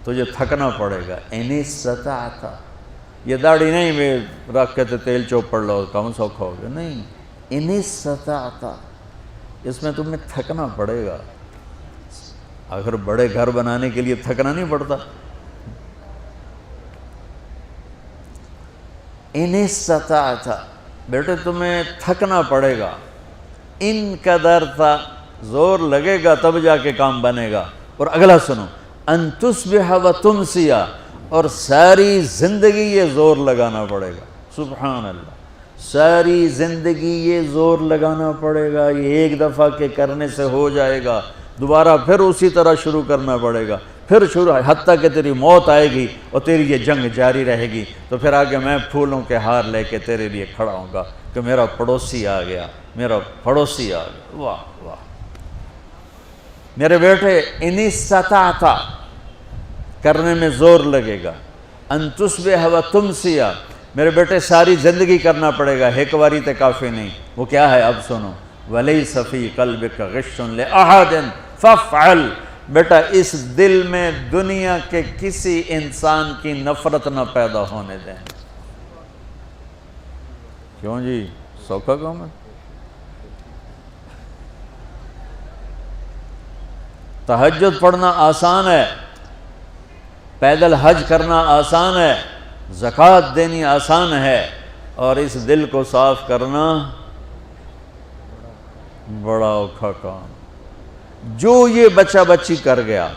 تجھے تھکنا پڑے گا. ان استطعت، یہ داڑھی نہیں میں رکھ کے تیل چوپڑ لو کم سوکھا ہو گیا، نہیں. ان استطعت، اس میں تمہیں تھکنا پڑے گا. اگر بڑے گھر بنانے کے لیے تھکنا نہیں پڑتا. ان استطعت، بیٹے تمہیں تھکنا پڑے گا. ان قدرت، زور لگے گا تب جا کے کام بنے گا. اور اگلا سنو، ان تصبح و تمسی، اور ساری زندگی یہ زور لگانا پڑے گا. سبحان اللہ، ساری زندگی یہ زور لگانا پڑے گا. یہ ایک دفعہ کے کرنے سے ہو جائے گا، دوبارہ پھر اسی طرح شروع کرنا پڑے گا، پھر شروع حتیٰ کہ تیری موت آئے گی اور تیری یہ جنگ جاری رہے گی. تو پھر آگے میں پھولوں کے ہار لے کے تیرے لیے کھڑا ہوں گا کہ میرا پڑوسی آ گیا، میرا پڑوسی آ گیا. واہ واہ میرے بیٹے، ان استطعت، کرنے میں زور لگے گا. ان تصبح و تمسی، میرے بیٹے ساری زندگی کرنا پڑے گا، ایک واری تے کافی نہیں. وہ کیا ہے اب سنو، وَلَيْسَ فِي قَلْبِكَ غِشٌّ لِأَحَدٍ فَافْعَلْ. بیٹا اس دل میں دنیا کے کسی انسان کی نفرت نہ پیدا ہونے دیں. کیوں جی، سوکھا کام ہے؟ تہجد پڑھنا آسان ہے، پیدل حج کرنا آسان ہے، زکوٰۃ دینی آسان ہے، اور اس دل کو صاف کرنا بڑا اوکھا کام. جو یہ بچہ بچی کر گیا،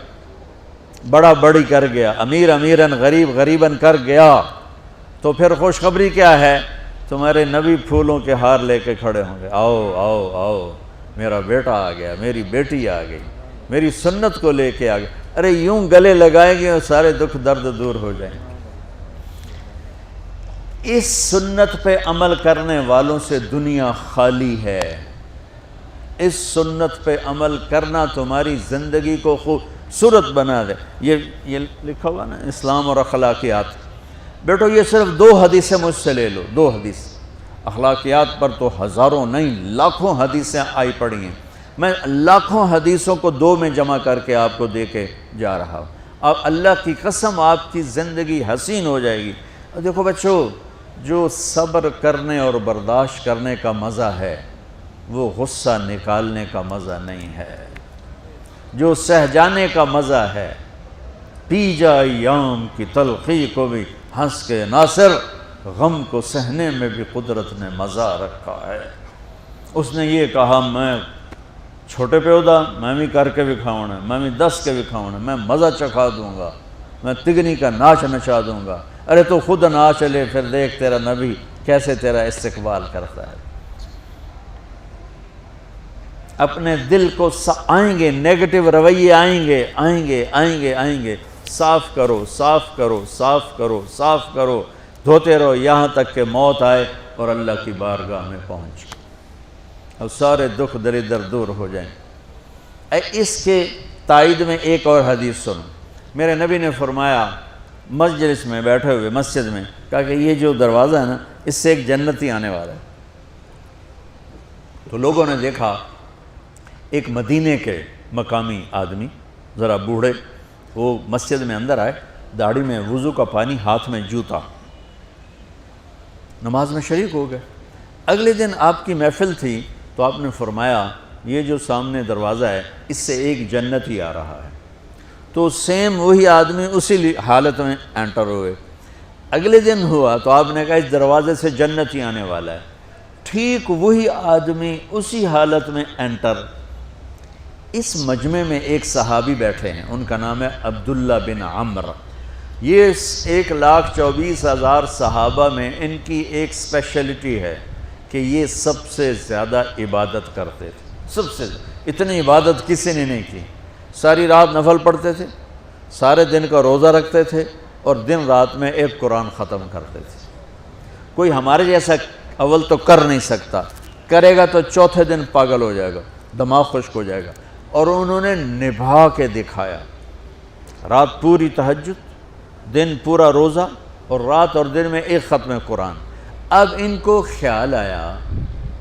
بڑا بڑی کر گیا، امیر امیراً غریب غریباً کر گیا، تو پھر خوشخبری کیا ہے؟ تمہارے نبی پھولوں کے ہار لے کے کھڑے ہوں گے. آؤ آؤ آؤ، میرا بیٹا آ گیا، میری بیٹی آ گئی، میری سنت کو لے کے آ گئے. ارے یوں گلے لگائیں گے اور سارے دکھ درد دور ہو جائیں گے. اس سنت پہ عمل کرنے والوں سے دنیا خالی ہے. اس سنت پہ عمل کرنا تمہاری زندگی کو خوبصورت بنا دے. یہ لکھا ہوا نا اسلام اور اخلاقیات. بیٹو یہ صرف 2 حدیثیں مجھ سے لے لو، 2 حدیث. اخلاقیات پر تو ہزاروں نہیں لاکھوں حدیثیں آئی پڑی ہیں. میں لاکھوں حدیثوں کو 2 میں جمع کر کے آپ کو دے کے جا رہا ہوں. اب اللہ کی قسم آپ کی زندگی حسین ہو جائے گی. دیکھو بچوں، جو صبر کرنے اور برداشت کرنے کا مزہ ہے وہ غصہ نکالنے کا مزہ نہیں ہے. جو سہ جانے کا مزہ ہے، پی جا ایام کی تلخی کو بھی ہنس کے ناصر، غم کو سہنے میں بھی قدرت نے مزہ رکھا ہے. اس نے یہ کہا میں چھوٹے پیودا میں بھی کر کے دکھاؤں، میں بھی دس کے دکھاؤں، میں مزہ چکھا دوں گا، میں تگنی کا ناچ نچا دوں گا. ارے تو خود ناچ لے، پھر دیکھ تیرا نبی کیسے تیرا استقبال کرتا ہے. اپنے دل کو آئیں گے نیگیٹو رویے، آئیں گے آئیں گے آئیں گے آئیں گے. صاف کرو صاف کرو صاف کرو صاف کرو، دھوتے رہو یہاں تک کہ موت آئے اور اللہ کی بارگاہ میں پہنچ اور سارے دکھ دردر دور ہو جائیں. اس کے تائید میں ایک اور حدیث سنو. میرے نبی نے فرمایا مجلس میں بیٹھے ہوئے مسجد میں، کہا کہ یہ جو دروازہ ہے نا اس سے ایک جنتی آنے والا ہے. تو لوگوں نے دیکھا ایک مدینے کے مقامی آدمی ذرا بوڑھے، وہ مسجد میں اندر آئے، داڑھی میں وضو کا پانی، ہاتھ میں جوتا، نماز میں شریک ہو گئے. اگلے دن آپ کی محفل تھی تو آپ نے فرمایا یہ جو سامنے دروازہ ہے اس سے ایک جنتی آ رہا ہے. تو سیم وہی آدمی اسی حالت میں انٹر ہوئے. اگلے دن ہوا تو آپ نے کہا اس دروازے سے جنتی آنے والا ہے. ٹھیک وہی آدمی اسی حالت میں انٹر. اس مجمع میں ایک صحابی بیٹھے ہیں، ان کا نام ہے عبداللہ بن عمرو. یہ 1,24,000 صحابہ میں ان کی ایک اسپیشلٹی ہے کہ یہ سب سے زیادہ عبادت کرتے تھے. سب سے اتنی عبادت کسی نے نہیں کی. ساری رات نفل پڑھتے تھے، سارے دن کا روزہ رکھتے تھے، اور دن رات میں ایک قرآن ختم کرتے تھے. کوئی ہمارے جیسا اول تو کر نہیں سکتا، کرے گا تو چوتھے دن پاگل ہو جائے گا، دماغ خشک ہو جائے گا. اور انہوں نے نبھا کے دکھایا. رات پوری تہجد، دن پورا روزہ، اور رات اور دن میں ایک ختم قرآن. اب ان کو خیال آیا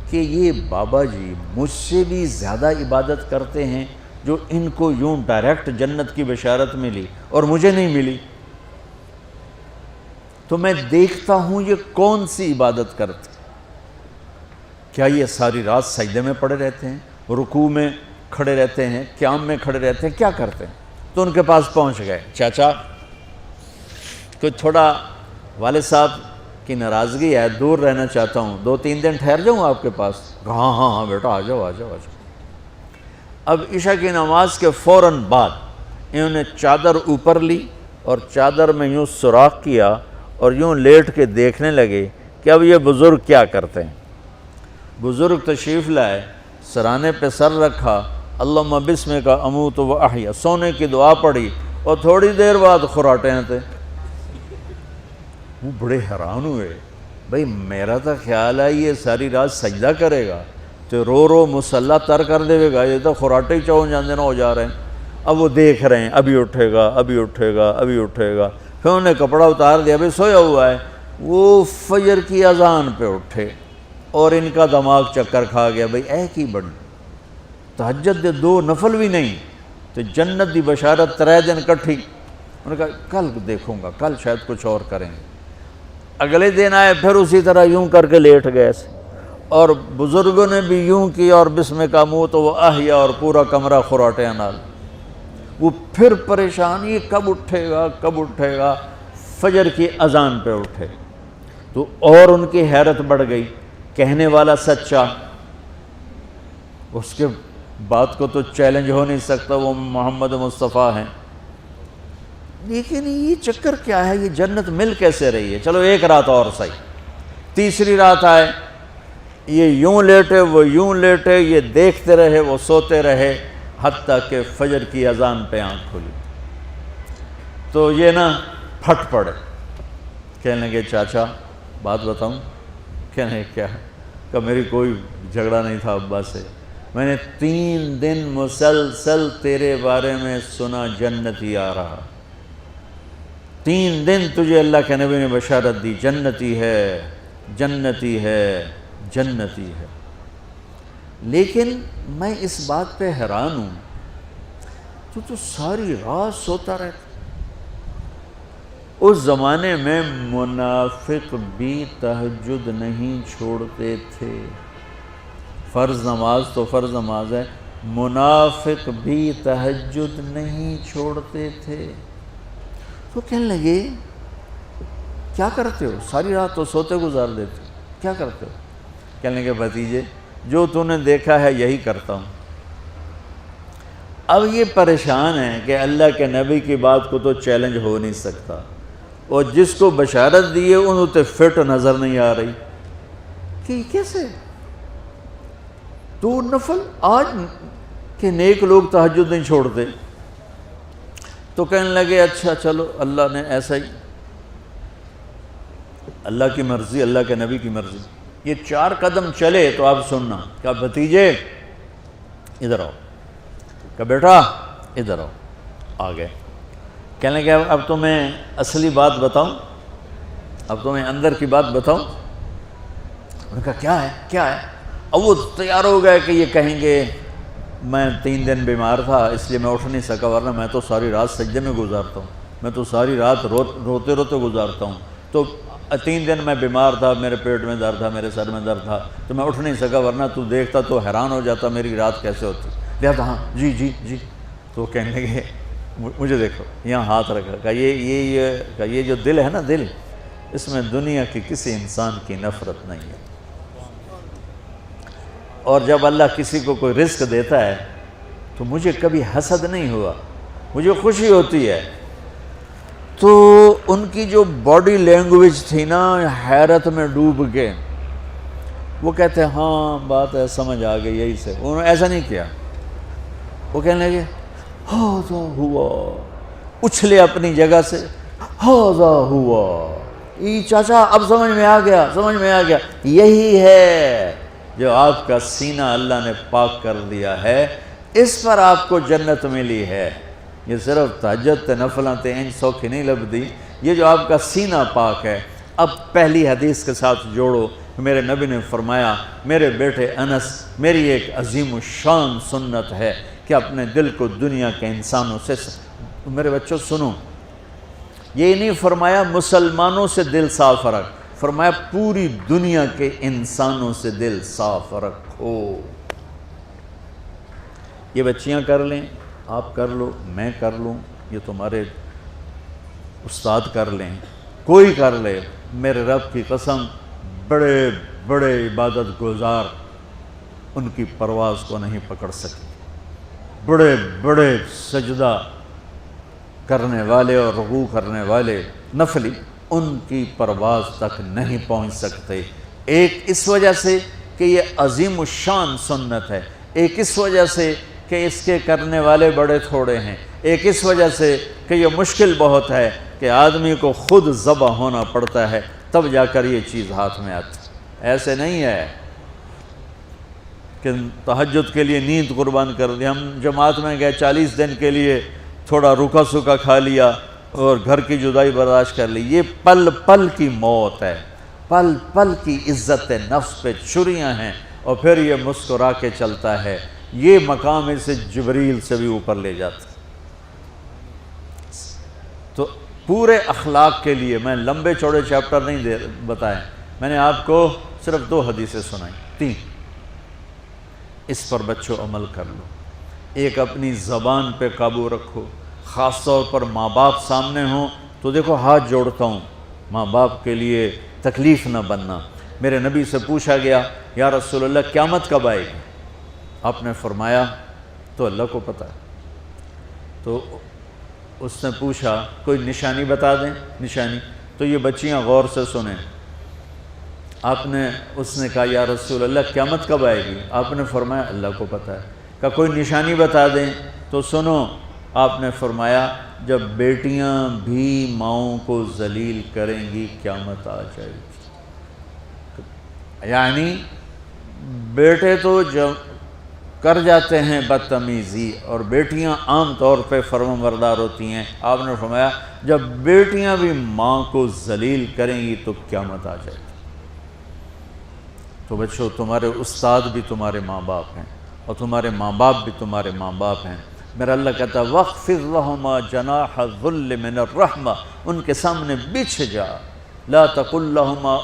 کہ یہ بابا جی مجھ سے بھی زیادہ عبادت کرتے ہیں، جو ان کو یوں ڈائریکٹ جنت کی بشارت ملی اور مجھے نہیں ملی، تو میں دیکھتا ہوں یہ کون سی عبادت کرتے، کیا یہ ساری رات سجدے میں پڑے رہتے ہیں، رکوع میں کھڑے رہتے ہیں، قیام میں کھڑے رہتے ہیں، کیا کرتے ہیں؟ تو ان کے پاس پہنچ گئے، چاچا کوئی تھوڑا والد صاحب کی ناراضگی ہے، دور رہنا چاہتا ہوں، 2-3 دن ٹھہر جاؤں آپ کے پاس؟ ہاں ہاں ہاں بیٹا آ جاؤ آ جاؤ آ جاؤ۔ اب عشاء کی نماز کے فوراً بعد انہوں نے چادر اوپر لی اور چادر میں یوں سوراخ کیا اور یوں لیٹ کے دیکھنے لگے کہ اب یہ بزرگ کیا کرتے ہیں۔ بزرگ تشریف لائے، سرانے پہ سر رکھا، اللہم بسمک اموت و احیا، سونے کی دعا پڑھی اور تھوڑی دیر بعد خراٹے تھے۔ وہ بڑے حیران ہوئے، بھئی میرا تو خیال ہے یہ ساری رات سجدہ کرے گا تو رو رو مصلی تر کر دے گا، یہ تو خراٹے ہی چون جاندے نہ ہو جا رہے ہیں۔ اب وہ دیکھ رہے ہیں ابھی اٹھے گا ابھی اٹھے گا ابھی اٹھے گا، پھر انہوں نے کپڑا اتار دیا، بھئی سویا ہوا ہے۔ وہ فجر کی اذان پہ اٹھے اور ان کا دماغ چکر کھا گیا، بھئی اے کی بڑی تہجد دے 2 نفل بھی نہیں تو جنت دی بشارت 3 دن کٹھی۔ انہوں نے کہا کل دیکھوں گا، کل شاید کچھ اور کریں گے۔ اگلے دن آئے پھر اسی طرح یوں کر کے لیٹ گئے ایسے، اور بزرگوں نے بھی یوں کی اور بسمک اموت و احیا اور پورا کمرہ خراٹے نال۔ وہ پھر پریشان، یہ کب اٹھے گا کب اٹھے گا؟ فجر کی اذان پہ اٹھے تو اور ان کی حیرت بڑھ گئی، کہنے والا سچا، اس کے بات کو تو چیلنج ہو نہیں سکتا، وہ محمد مصطفیٰ ہیں، لیکن یہ چکر کیا ہے، یہ جنت مل کیسے رہی ہے؟ چلو ایک رات اور صحیح۔ تیسری رات آئے، یہ یوں لیٹے وہ یوں لیٹے، یہ دیکھتے رہے وہ سوتے رہے، حتیٰ کہ فجر کی اذان پہ آنکھ کھلی تو یہ نا پھٹ پڑے، کہنے لگے چاچا بات بتاؤں؟ کہنے کیا؟ کہ میری کوئی جھگڑا نہیں تھا ابا سے، میں نے 3 دن مسلسل تیرے بارے میں سنا جنتی آ رہا، 3 دن تجھے اللہ کے نبی نے بشارت دی جنتی ہے جنتی ہے جنتی ہے، لیکن میں اس بات پہ حیران ہوں تو ساری رات سوتا رہتا۔ اس زمانے میں منافق بھی تہجد نہیں چھوڑتے تھے، فرض نماز تو فرض نماز ہے، منافق بھی تہجد نہیں چھوڑتے تھے۔ تو کہنے لگے کیا کرتے ہو؟ ساری رات تو سوتے گزار دیتے ہو، کیا کرتے ہو؟ کہنے لگے بھتیجے جو تو نے دیکھا ہے یہی کرتا ہوں۔ اب یہ پریشان ہے کہ اللہ کے نبی کی بات کو تو چیلنج ہو نہیں سکتا، اور جس کو بشارت دی ہے انہوں تے فٹ نظر نہیں آ رہی کہ کیسے تو نفل آج کہ نیک لوگ تہجد نہیں چھوڑتے۔ تو کہنے لگے اچھا چلو اللہ نے ایسا ہی، اللہ کی مرضی اللہ کے نبی کی مرضی۔ یہ 4 قدم چلے تو آپ سننا، کہا بھتیجے ادھر آؤ، کہا بیٹا ادھر آؤ، آ گئے۔ کہنے لگے اب تمہیں اصلی بات بتاؤں، اب تمہیں اندر کی بات بتاؤں؟ انہوں نے کہا کیا ہے کیا ہے؟ اب وہ تیار ہو گئے کہ یہ کہیں گے میں 3 دن بیمار تھا اس لیے میں اٹھ نہیں سکا، ورنہ میں تو ساری رات سجدے میں گزارتا ہوں، میں تو ساری رات روتے روتے گزارتا ہوں، تو 3 دن میں بیمار تھا، میرے پیٹ میں درد تھا، میرے سر میں درد تھا، تو میں اٹھ نہیں سکا، ورنہ تو دیکھتا تو حیران ہو جاتا میری رات کیسے ہوتی۔ لہذا ہاں جی جی جی۔ تو کہنے لگے مجھے دیکھو، یہاں ہاتھ رکھا، کہ یہ جو دل ہے نا، دل اس میں دنیا کی کسی انسان کی نفرت نہیں ہے، اور جب اللہ کسی کو کوئی رزق دیتا ہے تو مجھے کبھی حسد نہیں ہوا، مجھے خوشی ہوتی ہے۔ تو ان کی جو باڈی لینگویج تھی نا، حیرت میں ڈوب کے وہ کہتے ہیں ہاں بات ہے سمجھ آ گئی یہی سے، انہوں نے ایسا نہیں کیا، وہ کہنے لگے ہاذا ہوا، اچھلے اپنی جگہ سے، ہاذا ہوا، یہ چاچا اب سمجھ میں آ گیا، سمجھ میں آ گیا، یہی ہے جو آپ کا سینہ اللہ نے پاک کر دیا ہے، اس پر آپ کو جنت ملی ہے۔ یہ صرف تہجد تے نفلاں تے انج سوکھی نہیں لبدی، یہ جو آپ کا سینہ پاک ہے۔ اب پہلی حدیث کے ساتھ جوڑو، میرے نبی نے فرمایا میرے بیٹے انس، میری ایک عظیم الشان سنت ہے کہ اپنے دل کو دنیا کے انسانوں سے میرے بچوں سنو، یہ نہیں فرمایا مسلمانوں سے دل صاف رکھ، فرمایا پوری دنیا کے انسانوں سے دل صاف رکھو۔ یہ بچیاں کر لیں، آپ کر لو، میں کر لوں، یہ تمہارے استاد کر لیں، کوئی کر لے، میرے رب کی قسم بڑے بڑے عبادت گزار ان کی پرواز کو نہیں پکڑ سکتے، بڑے بڑے سجدہ کرنے والے اور رکوع کرنے والے نفلی ان کی پرواز تک نہیں پہنچ سکتے۔ ایک اس وجہ سے کہ یہ عظیم الشان سنت ہے، ایک اس وجہ سے کہ اس کے کرنے والے بڑے تھوڑے ہیں، ایک اس وجہ سے کہ یہ مشکل بہت ہے کہ آدمی کو خود ذبح ہونا پڑتا ہے تب جا کر یہ چیز ہاتھ میں آتی۔ ایسے نہیں ہے کہ تہجد کے لیے نیند قربان کر دی، ہم جماعت میں گئے 40 دن کے لیے تھوڑا روکھا سوکھا کھا لیا اور گھر کی جدائی برداشت کر لی۔ یہ پل پل کی موت ہے، پل پل کی عزت نفس پہ چھریاں ہیں، اور پھر یہ مسکرا کے چلتا ہے۔ یہ مقام اسے جبریل سے بھی اوپر لے جاتا۔ تو پورے اخلاق کے لیے میں لمبے چوڑے چیپٹر نہیں بتائیں، میں نے آپ کو صرف 2 حدیثیں سنائیں، 3۔ اس پر بچوں عمل کر لو۔ ایک، اپنی زبان پہ قابو رکھو، خاص طور پر ماں باپ سامنے ہوں تو دیکھو ہاتھ جوڑتا ہوں، ماں باپ کے لیے تکلیف نہ بننا۔ میرے نبی سے پوچھا گیا یا رسول اللہ قیامت کب آئے گی؟ آپ نے فرمایا تو اللہ کو پتہ ہے۔ تو اس نے پوچھا کوئی نشانی بتا دیں، نشانی؟ تو یہ بچیاں غور سے سنیں۔ اس نے کہا یا رسول اللہ قیامت کب آئے گی؟ آپ نے فرمایا اللہ کو پتہ ہے۔ کہا کوئی نشانی بتا دیں؟ تو سنو، آپ نے فرمایا جب بیٹیاں بھی ماؤں کو ذلیل کریں گی قیامت آ جائے گی۔ یعنی بیٹے تو جب کر جاتے ہیں بدتمیزی اور بیٹیاں عام طور پہ فرمانبردار ہوتی ہیں، آپ نے فرمایا جب بیٹیاں بھی ماں کو ذلیل کریں گی تو قیامت آ جائے گی۔ تو بچوں، تمہارے استاد بھی تمہارے ماں باپ ہیں اور تمہارے ماں باپ بھی تمہارے ماں باپ ہیں۔ میرا اللہ کہتا ہے وَاخْفِضْ لَهُمَا جَنَاحَ الذُّلِّ مِنَ الرَّحْمَةِ، ان کے سامنے بچھ جا، لا تقل لَهُمَا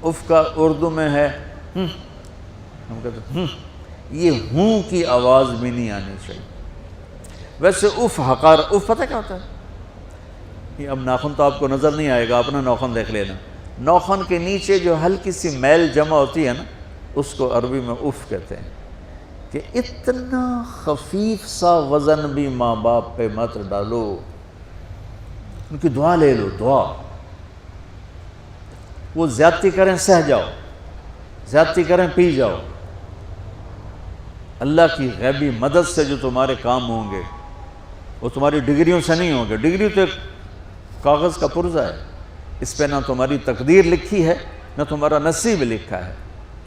اف کا اردو میں ہے ہم کہتے ہیں یہ ہوں کی آواز بھی نہیں آنی چاہیے۔ ویسے حقار پتہ کیا ہوتا ہے؟ یہ اب ناخن تو آپ کو نظر نہیں آئے گا، اپنا ناخن دیکھ لینا، ناخن کے نیچے جو ہلکی سی میل جمع ہوتی ہے نا، اس کو عربی میں کہتے ہیں۔ کہ اتنا خفیف سا وزن بھی ماں باپ پہ مت ڈالو، ان کی دعا لے لو، دعا۔ وہ زیادتی کریں سہ جاؤ، زیادتی کریں پی جاؤ، اللہ کی غیبی مدد سے جو تمہارے کام ہوں گے وہ تمہاری ڈگریوں سے نہیں ہوں گے۔ ڈگری تو ایک کاغذ کا پرزہ ہے، اس پہ نہ تمہاری تقدیر لکھی ہے نہ تمہارا نصیب لکھا ہے۔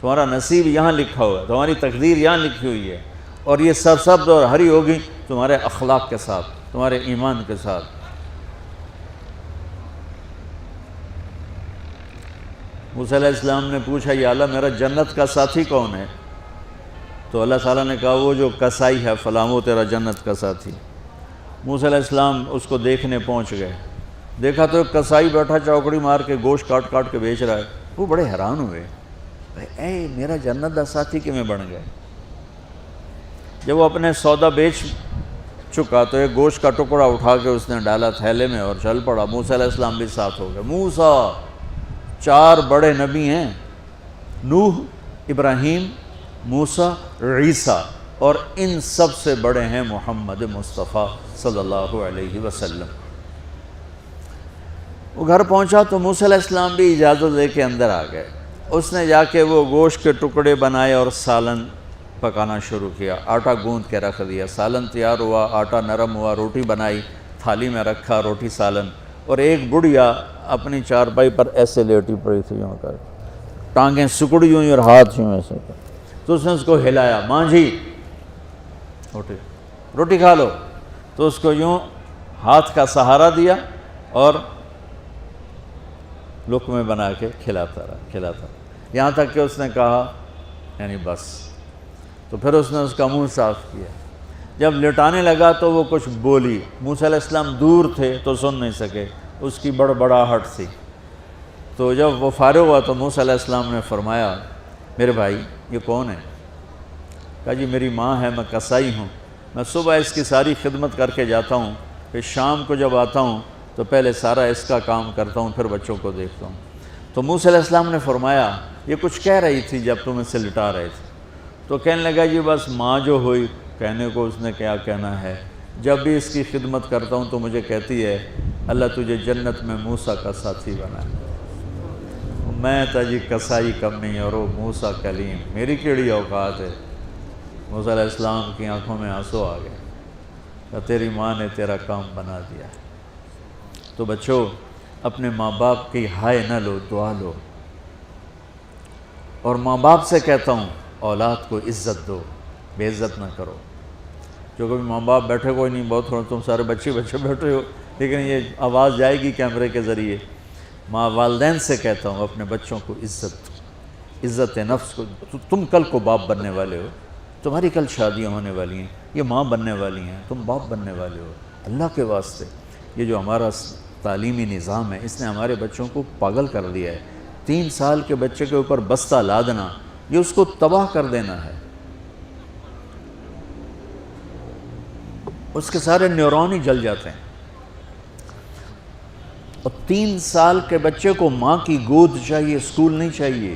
تمہارا نصیب یہاں لکھا ہوا ہے، تمہاری تقدیر یہاں لکھی ہوئی ہے، اور یہ سرسبز اور ہری ہوگی تمہارے اخلاق کے ساتھ، تمہارے ایمان کے ساتھ۔ موسیٰ علیہ السلام نے پوچھا یا اللہ میرا جنت کا ساتھی کون ہے؟ تو اللہ تعالیٰ نے کہا وہ جو کسائی ہے فلاں وہ تیرا جنت کا ساتھی۔ موسیٰ علیہ السلام اس کو دیکھنے پہنچ گئے، دیکھا تو ایک کسائی بیٹھا چوکڑی مار کے گوشت کاٹ کاٹ کے بیچ رہا ہے۔ وہ بڑے حیران ہوئے، اے میرا جنت کا ساتھی کیوں بن گئے؟ جب وہ اپنے سودا بیچ چکا تو ایک گوشت کا ٹکڑا اٹھا کے اس نے ڈالا تھیلے میں اور چل پڑا۔ موسیٰ علیہ السلام بھی ساتھ ہو گئے۔ موسیٰ 4 بڑے نبی ہیں، نوح، ابراہیم، موسیٰ، عیسیٰ، اور ان سب سے بڑے ہیں محمد مصطفیٰ صلی اللہ علیہ وسلم۔ وہ گھر پہنچا تو موسیٰ علیہ السلام بھی اجازت دے کے اندر آ گئے۔ اس نے جا کے وہ گوشت کے ٹکڑے بنائے اور سالن پکانا شروع کیا، آٹا گوندھ کے رکھ دیا، سالن تیار ہوا، آٹا نرم ہوا، روٹی بنائی، تھالی میں رکھا روٹی سالن، اور ایک بڑھیا اپنی چارپائی پر ایسے لیٹی پڑی تھی، یوں کر ٹانگیں سکڑی ہوئی اور ہاتھ یوں ایسے کر، تو اس نے اس کو ہلایا، ماں جی روٹی کھا لو، تو اس کو یوں ہاتھ کا سہارا دیا اور لقمے بنا کے کھلاتا رہا، یہاں تک کہ اس نے کہا یعنی بس۔ تو پھر اس نے اس کا منہ صاف کیا. جب لٹانے لگا تو وہ کچھ بولی. موسیٰ علیہ السلام دور تھے تو سن نہیں سکے, اس کی بڑبڑاہٹ تھی. تو جب وہ فارغ ہوا تو موسیٰ علیہ السلام نے فرمایا, میرے بھائی یہ کون ہے؟ کہا جی میری ماں ہے, میں کسائی ہوں, میں صبح اس کی ساری خدمت کر کے جاتا ہوں, پھر شام کو جب آتا ہوں تو پہلے سارا اس کا کام کرتا ہوں, پھر بچوں کو دیکھتا ہوں. تو موسیٰ علیہ السلام نے فرمایا یہ کچھ کہہ رہی تھی جب تم اسے لٹا رہے تھے؟ تو کہنے لگا جی بس ماں جو ہوئی, کہنے کو اس نے کیا کہنا ہے, جب بھی اس کی خدمت کرتا ہوں تو مجھے کہتی ہے اللہ تجھے جنت میں موسیٰ کا ساتھی بنا. میں تھا جی کسائی کم نہیں اور وہ موسیٰ کلیم, میری کیڑی اوقات ہے. موسیٰ علیہ السلام کی آنکھوں میں آنسو آ گئے کہ تیری ماں نے تیرا کام بنا دیا. تو بچوں اپنے ماں باپ کی ہائے نہ لو, دعا لو. اور ماں باپ سے کہتا ہوں اولاد کو عزت دو, بے عزت نہ کرو. جو کبھی ماں باپ بیٹھے کوئی نہیں, بہت تھوڑا تم سارے بچے بیٹھے ہو, لیکن یہ آواز جائے گی کیمرے کے ذریعے. ماں والدین سے کہتا ہوں اپنے بچوں کو عزت نفس کو. تم کل کو باپ بننے والے ہو, تمہاری کل شادیاں ہونے والی ہیں, یہ ماں بننے والی ہیں, تم باپ بننے والے ہو. اللہ کے واسطے یہ جو ہمارا تعلیمی نظام ہے اس نے ہمارے بچوں کو پاگل کر دیا ہے. 3 سال کے بچے کے اوپر بستہ لادنا, یہ اس کو تباہ کر دینا ہے. اس کے سارے نیورون ہی جل جاتے ہیں. اور 3 سال کے بچے کو ماں کی گود چاہیے, اسکول نہیں چاہیے.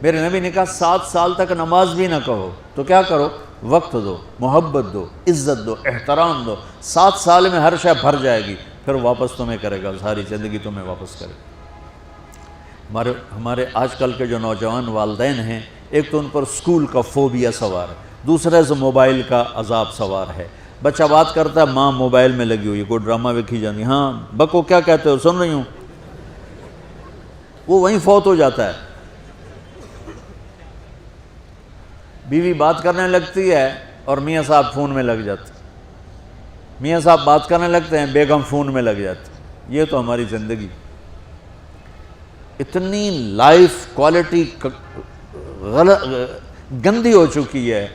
میرے نبی نے کہا 7 سال تک نماز بھی نہ کہو تو کیا کرو, وقت دو, محبت دو, عزت دو, احترام دو. 7 سال میں ہر شے بھر جائے گی, پھر واپس تمہیں کرے گا, ساری زندگی تمہیں واپس کرے گا. ہمارے آج کل کے جو نوجوان والدین ہیں, ایک تو ان پر اسکول کا فوبیا سوار ہے, دوسرے سے موبائل کا عذاب سوار ہے. بچہ بات کرتا ہے, ماں موبائل میں لگی ہوئی, کوئی ڈرامہ ویکھی جاتی, ہاں بکو کیا کہتے ہو, سن رہی ہوں. وہ وہیں فوت ہو جاتا ہے. بیوی بات کرنے لگتی ہے اور میاں صاحب فون میں لگ جاتے, میاں صاحب بات کرنے لگتے ہیں, بیگم فون میں لگ جاتی. یہ تو ہماری زندگی اتنی لائف کوالٹی گندی ہو چکی ہے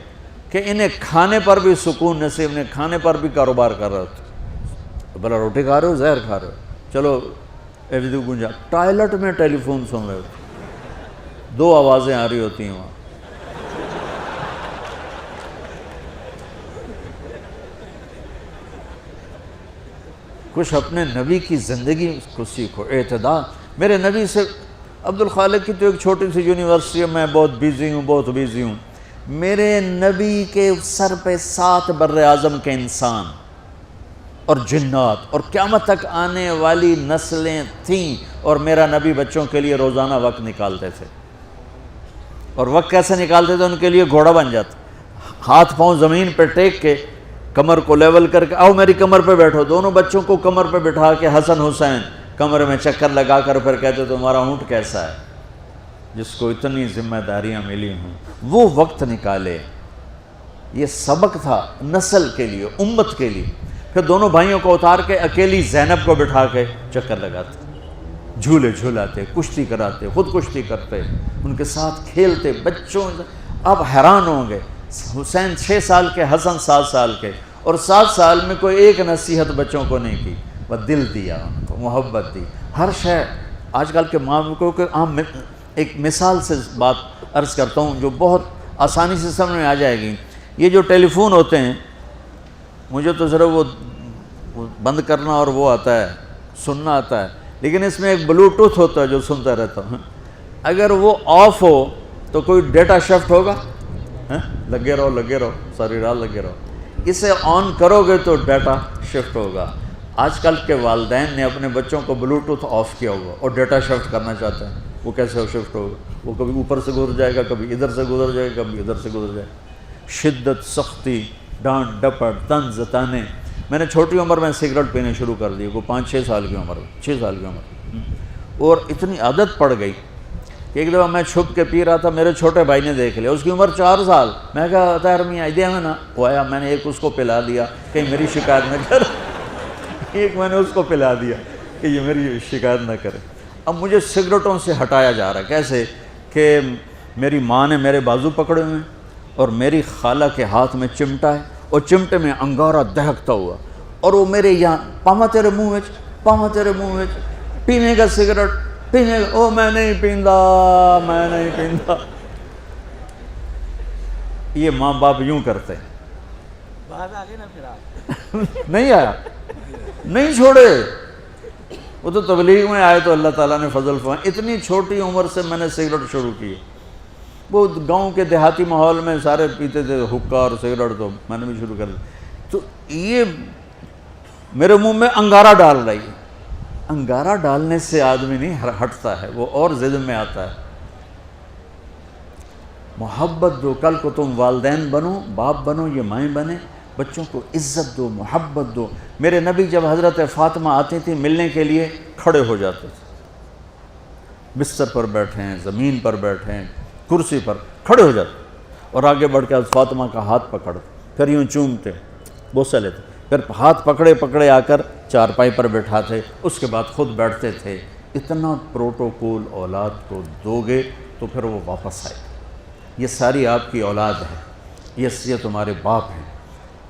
کہ انہیں کھانے پر بھی سکون نصیب نہیں, کھانے پر بھی کاروبار کر رہے ہوتے. بھلا روٹی کھا رہے ہو, زہر کھا رہے ہو, چلو گنجا. ٹوائلٹ میں ٹیلی فون سن رہے ہوتے, 2 آوازیں آ رہی ہوتی ہیں وہاں. کچھ اپنے نبی کی زندگی کو سیکھو, اعتدال. میرے نبی سے عبد الخالق کی تو ایک چھوٹی سی یونیورسٹی ہے, میں بہت بیزی ہوں. میرے نبی کے سر پہ 7 بر اعظم کے انسان اور جنات اور قیامت تک آنے والی نسلیں تھیں, اور میرا نبی بچوں کے لیے روزانہ وقت نکالتے تھے. اور وقت کیسے نکالتے تھے, ان کے لیے گھوڑا بن جاتا, ہاتھ پاؤں زمین پہ ٹیک کے, کمر کو لیول کر کے, آؤ میری کمر پہ بیٹھو. دونوں بچوں کو کمر پہ بٹھا کے حسن حسین کمر میں چکر لگا کر پھر کہتے تمہارا اونٹ کیسا ہے, جس کو اتنی ذمہ داریاں ملی ہوں. وہ وقت نکالے, یہ سبق تھا نسل کے لیے, امت کے لیے. پھر دونوں بھائیوں کو اتار کے اکیلی زینب کو بٹھا کے چکر لگاتے, جھولے جھولاتے, کشتی کراتے, خود کشتی کرتے, ان کے ساتھ کھیلتے. بچوں آپ حیران ہوں گے, حسین 6 سال کے, حسن 7 سال کے, اور 7 سال میں کوئی ایک نصیحت بچوں کو نہیں کی, وہ دل دیا ان کو, محبت دی, ہر شے. آج کل کے ماں کو عام ایک مثال سے بات عرض کرتا ہوں جو بہت آسانی سے سمجھ میں آ جائے گی. یہ جو ٹیلی فون ہوتے ہیں, مجھے تو ذرا وہ بند کرنا اور وہ آتا ہے, سننا آتا ہے, لیکن اس میں ایک بلوٹوتھ ہوتا ہے جو سنتا رہتا ہوں. اگر وہ آف ہو تو کوئی ڈیٹا شفٹ ہوگا, لگے رہو ساری رات لگے رہو. اسے آن کرو گے تو ڈیٹا شفٹ ہوگا. آج کل کے والدین نے اپنے بچوں کو بلوٹوتھ آف کیا ہوگا اور ڈیٹا شفٹ کرنا چاہتے ہیں. وہ کیسے شفٹ ہوگا, وہ کبھی اوپر سے گزر جائے گا, کبھی ادھر سے گزر جائے گا, کبھی ادھر سے گزر جائے گا. شدت, سختی, ڈانٹ ڈپٹ, طنز تانے. میں نے چھوٹی عمر میں سگریٹ پینے شروع کر دی, وہ 5-6 سال کی عمر, 6 سال کی عمر, اور اتنی عادت پڑ گئی کہ ایک دفعہ میں چھپ کے پی رہا تھا, میرے چھوٹے بھائی نے دیکھ لیا, اس کی عمر 4 سال. میں کہا طاہر میاں دیا میں نا, وہ آیا, میں نے ایک اس کو پلا دیا کہیں میری شکایت نہ کر, ایک میں نے اس کو پلا دیا کہ یہ میری شکایت نہ کرے. اب مجھے سگریٹوں سے ہٹایا جا رہا ہے. کیسے کہ میری ماں نے میرے بازو پکڑے ہوئے ہیں, اور میری خالہ کے ہاتھ میں چمٹا ہے اور چمٹے میں انگارہ دہکتا ہوا، اور وہ میرے یہاں پاما تیرے منہ میں پینے کا سگریٹ پینے کا، او میں نہیں پیندا۔ یہ ماں باپ یوں کرتے ہیں۔ بات آ گئی نا پھر آپ نہیں آیا، نہیں چھوڑے۔ وہ تو تبلیغ میں آئے تو اللہ تعالیٰ نے فضل فرمایا، اتنی چھوٹی عمر سے میں نے سگریٹ شروع کی۔ وہ گاؤں کے دیہاتی ماحول میں سارے پیتے تھے حکا اور سگریٹ، تو میں نے بھی شروع کر دی۔ تو یہ میرے منہ میں انگارہ ڈال رہی ہے۔ انگارہ ڈالنے سے آدمی نہیں ہٹتا ہے، وہ اور ضد میں آتا ہے۔ محبت دو، کل کو تم والدین بنو، باپ بنو، یہ مائیں بنے، بچوں کو عزت دو، محبت دو۔ میرے نبی جب حضرت فاطمہ آتی تھی ملنے کے لیے کھڑے ہو جاتے تھے، بستر پر بیٹھے ہیں، زمین پر بیٹھے ہیں، کرسی پر کھڑے ہو جاتے، اور آگے بڑھ کے فاطمہ کا ہاتھ پکڑتے، پھر یوں چومتے، بوسہ لیتے، پھر ہاتھ پکڑے آ کر چارپائی پر بٹھاتے، اس کے بعد خود بیٹھتے تھے۔ اتنا پروٹوکول اولاد کو دو گے تو پھر وہ واپس آئے۔ یہ ساری آپ کی اولاد ہے، یہ تمہارے باپ ہیں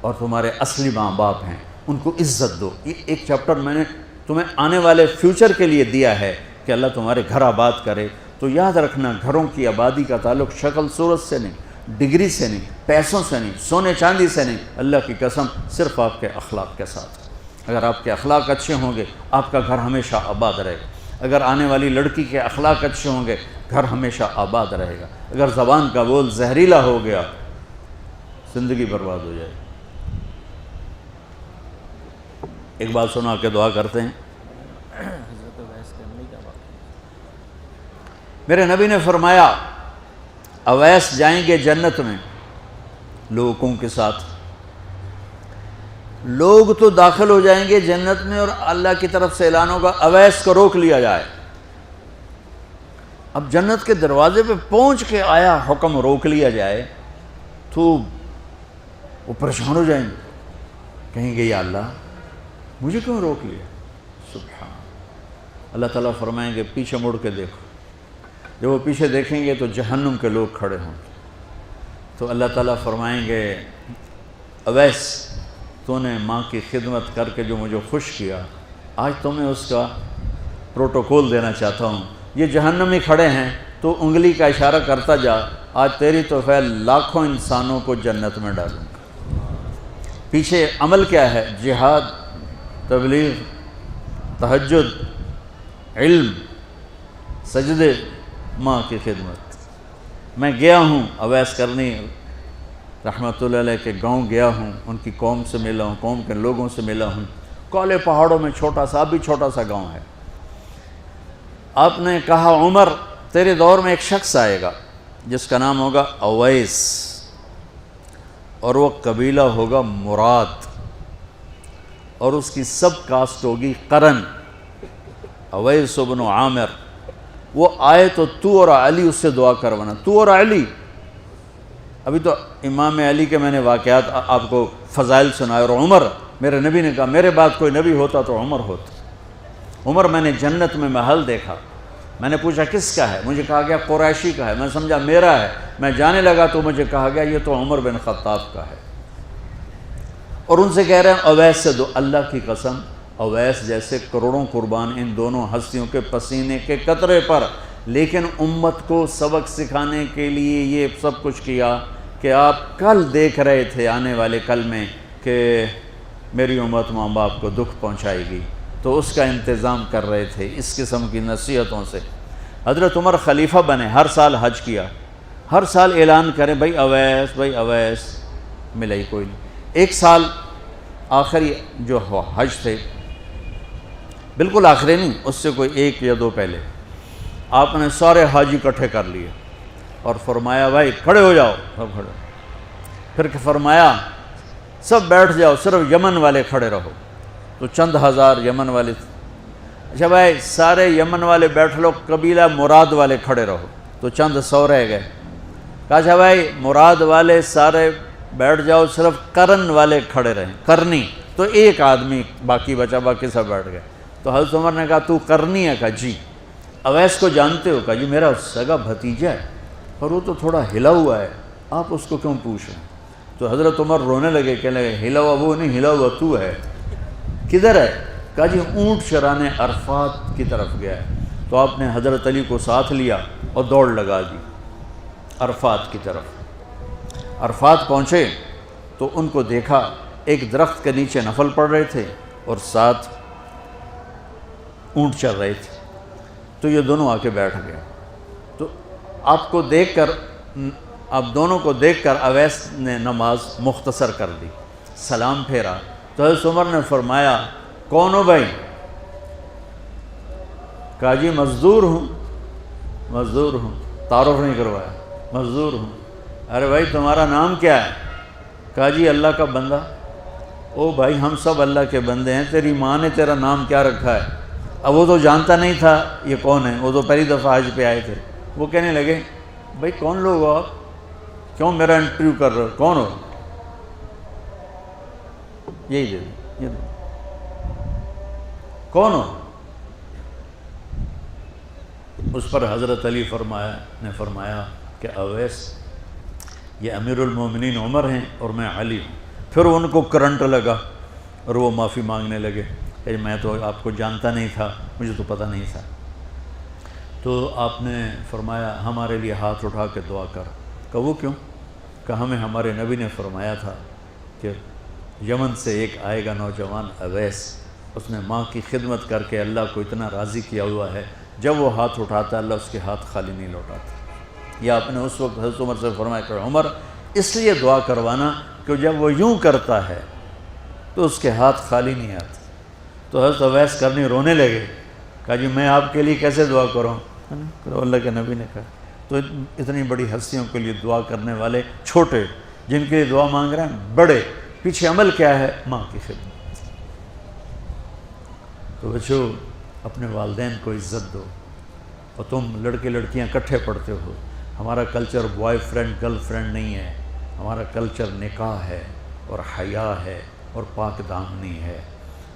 اور تمہارے اصلی ماں باپ ہیں، ان کو عزت دو۔ یہ ایک چیپٹر میں نے تمہیں آنے والے فیوچر کے لیے دیا ہے کہ اللہ تمہارے گھر آباد کرے۔ تو یاد رکھنا، گھروں کی آبادی کا تعلق شکل صورت سے نہیں، ڈگری سے نہیں، پیسوں سے نہیں، سونے چاندی سے نہیں، اللہ کی قسم صرف آپ کے اخلاق کے ساتھ۔ اگر آپ کے اخلاق اچھے ہوں گے آپ کا گھر ہمیشہ آباد رہے گا۔ اگر آنے والی لڑکی کے اخلاق اچھے ہوں گے گھر ہمیشہ آباد رہے گا۔ اگر زبان کا بول زہریلا ہو گیا زندگی برباد ہو جائے گی۔ ایک بات سنا کے دعا کرتے ہیں۔ حضرت اویس کرنے کا وقت۔ میرے نبی نے فرمایا اویس جائیں گے جنت میں لوگوں کے ساتھ، لوگ تو داخل ہو جائیں گے جنت میں اور اللہ کی طرف سے اعلان ہوگا اویس کو روک لیا جائے۔ اب جنت کے دروازے پہ پہنچ کے آیا حکم روک لیا جائے تو وہ پریشان ہو جائیں گے، کہیں گے یا اللہ مجھے کیوں روک لیا؟ سبحان اللہ تعالیٰ فرمائیں گے پیچھے مڑ کے دیکھو۔ جب وہ پیچھے دیکھیں گے تو جہنم کے لوگ کھڑے ہوں گے، تو اللہ تعالیٰ فرمائیں گے اویس تو نے ماں کی خدمت کر کے جو مجھے خوش کیا، آج تمہیں اس کا پروٹوکول دینا چاہتا ہوں۔ یہ جہنمی کھڑے ہیں تو انگلی کا اشارہ کرتا جا، آج تیری توفیق لاکھوں انسانوں کو جنت میں ڈالوں گا۔ پیچھے عمل کیا ہے؟ جہاد، تبلیغ، تہجد، علم، سجدے، ماں کی خدمت۔ میں گیا ہوں اویس کرنی رحمۃ اللہ علیہ کے گاؤں گیا ہوں، ان کی قوم سے ملا ہوں، قوم کے لوگوں سے ملا ہوں۔ کالے پہاڑوں میں چھوٹا سا، ابھی چھوٹا سا گاؤں ہے۔ آپ نے کہا عمر تیرے دور میں ایک شخص آئے گا جس کا نام ہوگا اویس، اور وہ قبیلہ ہوگا مراد، اور اس کی سب کاسٹ ہوگی قرن، اویس بن عامر۔ وہ آئے تو اور علی اس سے دعا کروانا، تو اور علی۔ ابھی تو امام علی کے میں نے واقعات آپ کو فضائل سنائے، اور عمر، میرے نبی نے کہا میرے بعد کوئی نبی ہوتا تو عمر ہوتا۔ عمر میں نے جنت میں محل دیکھا، میں نے پوچھا کس کا ہے؟ مجھے کہا گیا قریشی کا ہے۔ میں سمجھا میرا ہے، میں جانے لگا تو مجھے کہا گیا یہ تو عمر بن خطاب کا ہے۔ اور ان سے کہہ رہے ہیں اویس سے دو۔ اللہ کی قسم اویس جیسے کروڑوں قربان ان دونوں ہستیوں کے پسینے کے قطرے پر، لیکن امت کو سبق سکھانے کے لیے یہ سب کچھ کیا کہ آپ کل دیکھ رہے تھے آنے والے کل میں کہ میری امت ماں باپ کو دکھ پہنچائے گی، تو اس کا انتظام کر رہے تھے اس قسم کی نصیحتوں سے۔ حضرت عمر خلیفہ بنے، ہر سال حج کیا، ہر سال اعلان کریں بھائی اویس، ملا ہی کوئی نہیں۔ ایک سال آخری جو حج تھے، بالکل آخری نہیں، اس سے کوئی 1 یا 2 پہلے، آپ نے سارے حاجی اکٹھے کر لیے اور فرمایا بھائی کھڑے ہو جاؤ، سب کھڑے۔ پھر فرمایا سب بیٹھ جاؤ، صرف یمن والے کھڑے رہو۔ تو چند ہزار یمن والے، اچھا بھائی سارے یمن والے بیٹھ لو، قبیلہ مراد والے کھڑے رہو۔ تو چند 100 رہ گئے۔ کہا اچھا بھائی مراد والے سارے بیٹھ جاؤ، صرف قرن والے کھڑے رہیں، قرنی۔ تو ایک آدمی باقی بچا، باقی سب بیٹھ گئے۔ تو حضرت عمر نے کہا تو قرنی ہے؟ کہا جی۔ اویس کو جانتے ہو؟ کہا جی میرا سگا بھتیجا ہے، اور وہ تو تھوڑا ہلا ہوا ہے، آپ اس کو کیوں پوچھ رہے ہیں؟ تو حضرت عمر رونے لگے، کہنے لگے ہلا ہوا وہ نہیں، ہلا ہوا تو ہے۔ کدھر ہے؟ کہا جی اونٹ چرانے عرفات کی طرف گیا ہے۔ تو آپ نے حضرت علی کو ساتھ لیا اور دوڑ لگا دی عرفات کی طرف۔ عرفات پہنچے تو ان کو دیکھا ایک درخت کے نیچے نفل پڑھ رہے تھے اور ساتھ اونٹ چر رہے تھے، تو یہ دونوں آ کے بیٹھ گئے۔ تو آپ کو دیکھ کر، آپ دونوں کو دیکھ کر اویس نے نماز مختصر کر دی، سلام پھیرا تو حضرت عمر نے فرمایا کون ہو بھائی؟ کہا جی مزدور ہوں، مزدور ہوں، تعارف نہیں کروایا، مزدور ہوں۔ ارے بھائی تمہارا نام کیا ہے؟ کہا جی اللہ کا بندہ۔ او بھائی ہم سب اللہ کے بندے ہیں، تیری ماں نے تیرا نام کیا رکھا ہے؟ اب وہ تو جانتا نہیں تھا یہ کون ہے، وہ تو پہلی دفعہ حج پہ آئے تھے۔ وہ کہنے لگے بھائی کون لوگ ہو آپ؟ کیوں میرا انٹرویو کر رہے ہو؟ کون ہو؟ یہی دے دیں، یہ دیں۔ کون ہو؟ اس پر حضرت علی نے فرمایا کہ اویس یہ امیر المومنین عمر ہیں اور میں علی ہوں۔ پھر ان کو کرنٹ لگا اور وہ معافی مانگنے لگے کہ میں تو آپ کو جانتا نہیں تھا، مجھے تو پتہ نہیں تھا۔ تو آپ نے فرمایا ہمارے لیے ہاتھ اٹھا کے دعا کر۔ کہ وہ کیوں؟ کہ ہمیں ہمارے نبی نے فرمایا تھا کہ یمن سے ایک آئے گا نوجوان اویس، اس نے ماں کی خدمت کر کے اللہ کو اتنا راضی کیا ہوا ہے، جب وہ ہاتھ اٹھاتا اللہ اس کے ہاتھ خالی نہیں لوٹاتا۔ یہ آپ نے اس وقت حضرت عمر سے فرمایا کہ عمر اس لیے دعا کروانا کہ جب وہ یوں کرتا ہے تو اس کے ہاتھ خالی نہیں آتے۔ تو حضرت اویس کرنی رونے لگے، کہا جی میں آپ کے لیے کیسے دعا کروں؟ تو اللہ کے نبی نے کہا تو اتنی بڑی ہستیوں کے لیے دعا کرنے والے چھوٹے، جن کے لیے دعا مانگ رہے ہیں بڑے، پیچھے عمل کیا ہے؟ ماں کی خدمت۔ تو بچوں اپنے والدین کو عزت دو۔ اور تم لڑکے لڑکیاں کٹھے پڑھتے ہو، ہمارا culture boy friend girl friend نہیں ہے، ہمارا کلچر نکاح ہے اور حیا ہے اور پاک دامنی ہے۔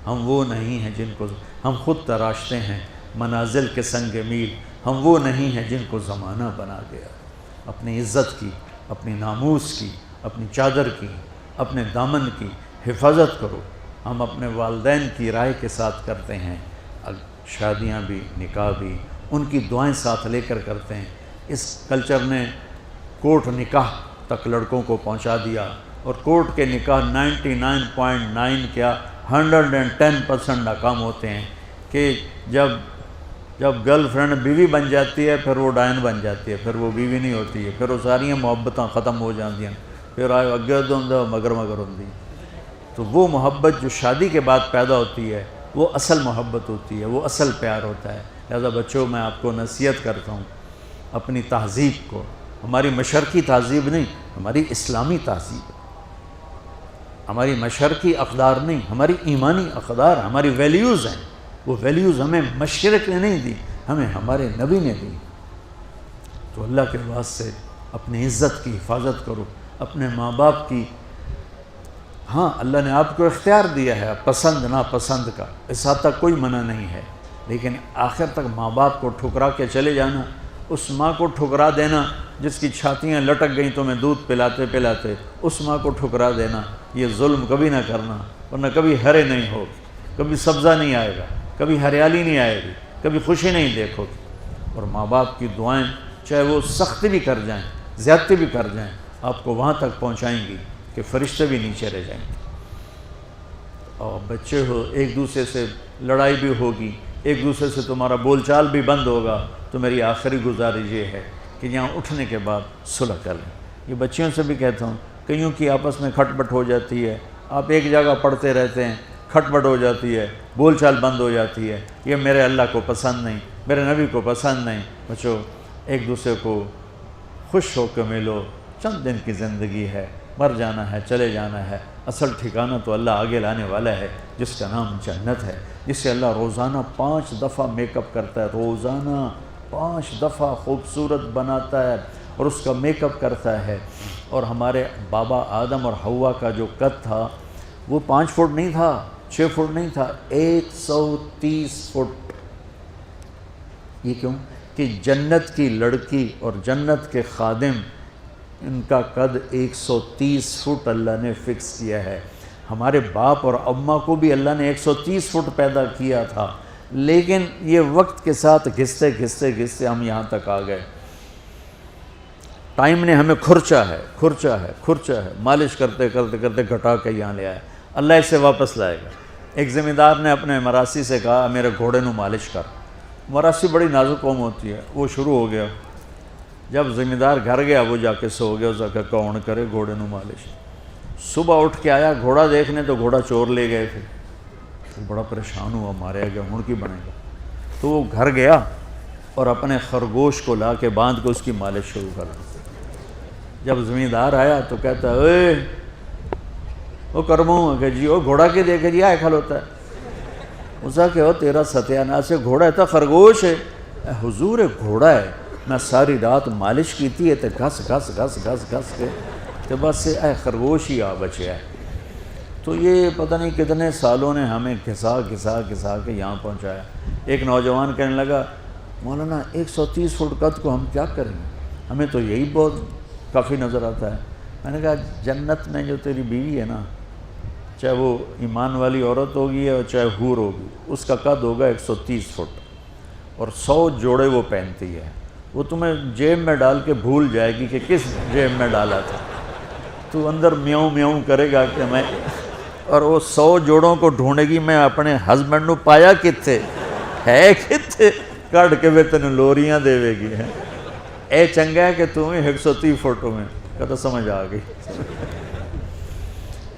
ہم وہ نہیں ہیں جن کو ہم خود تراشتے ہیں منازل کے سنگ میل، ہم وہ نہیں ہیں جن کو زمانہ بنا گیا۔ اپنی عزت کی، اپنی ناموس کی، اپنی چادر کی، اپنے دامن کی حفاظت کرو۔ ہم اپنے والدین کی رائے کے ساتھ کرتے ہیں، شادیاں بھی نکاح بھی ان کی دعائیں ساتھ لے کر کرتے ہیں۔ اس کلچر نے کورٹ نکاح تک لڑکوں کو پہنچا دیا، اور کورٹ کے نکاح 99.9 کیا 110% ناکام ہوتے ہیں کہ جب گرل فرینڈ بیوی بن جاتی ہے پھر وہ ڈائن بن جاتی ہے، پھر وہ بیوی نہیں ہوتی ہے، پھر وہ ساری محبتاں ختم ہو جاتی ہیں، پھر آئے اگے مگر ہوتی۔ تو وہ محبت جو شادی کے بعد پیدا ہوتی ہے وہ اصل محبت ہوتی ہے، وہ اصل پیار ہوتا ہے۔ لہذا بچوں میں آپ کو نصیحت کرتا ہوں اپنی تہذیب کو، ہماری مشرقی تہذیب نہیں، ہماری اسلامی تہذیب، ہماری مشرقی اقدار نہیں، ہماری ایمانی اقدار، ہماری ویلیوز ہیں۔ وہ ویلیوز ہمیں مشرق نے نہیں دی، ہمیں ہمارے نبی نے دی۔ تو اللہ کے واسطے اپنی عزت کی حفاظت کرو، اپنے ماں باپ کی۔ ہاں اللہ نے آپ کو اختیار دیا ہے پسند ناپسند کا، اس حد تک کوئی منع نہیں ہے، لیکن آخر تک ماں باپ کو ٹھکرا کے چلے جانا، اس ماں کو ٹھکرا دینا جس کی چھاتیاں لٹک گئیں تمہیں دودھ پلاتے پلاتے، اس ماں کو ٹھکرا دینا، یہ ظلم کبھی نہ کرنا، ورنہ کبھی ہرے نہیں ہو، کبھی سبزہ نہیں آئے گا، کبھی ہریالی نہیں آئے گی، کبھی خوشی نہیں دیکھو گی۔ اور ماں باپ کی دعائیں چاہے وہ سختی بھی کر جائیں، زیادتی بھی کر جائیں، آپ کو وہاں تک پہنچائیں گی کہ فرشتے بھی نیچے رہ جائیں گے۔ اور بچے ہو، ایک دوسرے سے لڑائی بھی ہوگی، ایک دوسرے سے تمہارا بول چال بھی بند ہوگا، تو میری آخری گزارش یہ ہے کہ یہاں اٹھنے کے بعد صلح کر لیں۔ یہ بچیوں سے بھی کہتا ہوں، کئیوں کی آپس میں کھٹ پٹ ہو جاتی ہے، آپ ایک جگہ پڑھتے رہتے ہیں، کھٹ پٹ ہو جاتی ہے، بول چال بند ہو جاتی ہے، یہ میرے اللہ کو پسند نہیں، میرے نبی کو پسند نہیں۔ بچوں ایک دوسرے کو خوش ہو کے ملو، چند دن کی زندگی ہے، مر جانا ہے، چلے جانا ہے، اصل ٹھکانہ تو اللہ آگے لانے والا ہے جس کا نام جنت ہے، جس سے اللہ روزانہ 5 دفعہ میک اپ کرتا ہے، روزانہ 5 دفعہ خوبصورت بناتا ہے اور اس کا میک اپ کرتا ہے۔ اور ہمارے بابا آدم اور حوا کا جو قد تھا وہ 5 فٹ نہیں تھا، 6 فٹ نہیں تھا، 130 فٹ۔ یہ کیوں؟ کہ جنت کی لڑکی اور جنت کے خادم ان کا قد 130 فٹ اللہ نے فکس کیا ہے. ہمارے باپ اور اماں کو بھی اللہ نے 130 فٹ پیدا کیا تھا، لیکن یہ وقت کے ساتھ گھستے گھستے گھستے ہم یہاں تک آ گئے. ٹائم نے ہمیں کھرچا ہے، مالش کرتے کرتے کرتے گھٹا کے یہاں لے آیا. اللہ اسے واپس لائے گا. ایک زمین دار نے اپنے مراسی سے کہا میرے گھوڑے نو مالش کر. مراسی بڑی نازک قوم ہوتی ہے، وہ شروع ہو گیا. جب زمین دار گھر گیا وہ جا کے سو گیا. اس کا کون کرے گھوڑے نو مالش. صبح اٹھ کے آیا گھوڑا دیکھنے تو گھوڑا چور لے گئے تھے. وہ بڑا پریشان ہوا، ماریا گیا، ہن کی بنے گا. تو وہ گھر گیا اور اپنے خرگوش کو لا کے باندھ کے اس کی مالش شروع کر دی. جب زمیندار آیا تو کہتا اے وہ کرموں کہ جی وہ گھوڑا کے دیکھے جی آئے کھل ہوتا ہے. اسا کہ تیرا ستیاناس ہے، گھوڑا ہے تو خرگوش ہے. حضور گھوڑا ہے، میں ساری رات مالش کی تھی تے گھس گھس گھس گھس گھس کے تو بس اے خرگوش ہی آ بچے ہے. تو یہ پتہ نہیں کتنے سالوں نے ہمیں گھسا گھسا گھسا کے یہاں پہنچایا. ایک نوجوان کہنے لگا مولانا 130 فٹ قد کو ہم کیا کریں گے، ہمیں تو یہی بہت کافی نظر آتا ہے. میں نے کہا جنت میں جو تیری بیوی ہے نا، چاہے وہ ایمان والی عورت ہوگی اور چاہے حور ہوگی، اس کا قد ہوگا 130 فٹ اور 100 جوڑے وہ پہنتی ہے. وہ تمہیں جیب میں ڈال کے بھول جائے گی کہ کس جیب میں ڈالا تھا. تو اندر میاؤں میاؤں کرے گا کہ میں، اور وہ 100 جوڑوں کو ڈھونڈے گی میں اپنے ہسبینڈ نو پایا کتھے ہے، کتھے کٹ کے وہ تینوں لوریاں دے گی. اے چنگا ہے کہ تمہیں 130 فٹوں میں کہتا سمجھ آ گئی.